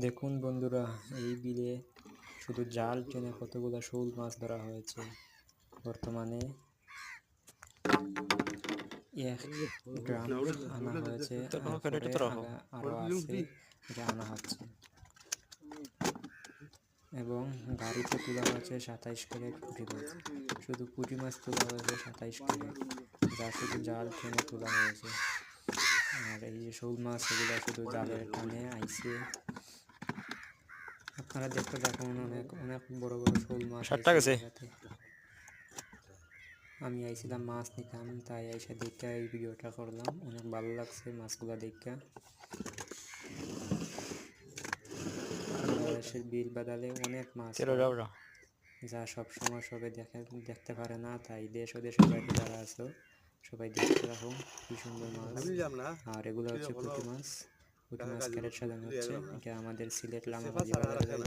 দেখুন বন্ধুরা, এই বিলে শুধু জাল টেনে কতগুলো শোল মাছ ধরা হয়েছে। বর্তমানে 1 ড্রাম আনা হয়েছে, আর পরে আরও আছে, যা আনা হচ্ছে। এবং গাড়িতে তোলা হয়েছে 27 ক্যারেট পুঁটি মাছ। শুধু পুঁটি মাছ তোলা হয়েছে 27 ক্যারেট, যা শুধু জাল টেনে তোলা হয়েছে। আর এই যে শোল মাছ, এগুলো শুধু জালের টানে আইছে। আপনারা দেখতে থাকুন, অনেক অনেক বড় বড় শোল মাছ আইছে জায়গাতে। আমি আইছিলাম মাছ নিতাম, তাই আইসা দেখা এই ভিডিওটা করলাম। অনেক ভালো লাগছে মাছগুলা দেখা। বাংলাদেশের বিল বাদালে অনেক মাছ হয়, যা সবসময় সবাই দেখতে পারে না। তাই দেশ ও দেশের বাইরে যারা আছো, সবাই দেখতে রাখুন কি সুন্দর মাছ। আর এগুলো হচ্ছে পুঁটি মাছ। পুঁটি মাছ ক্যারেট সাজানো হচ্ছে। এটা আমাদের সিলেট লামাবাজি বাজারে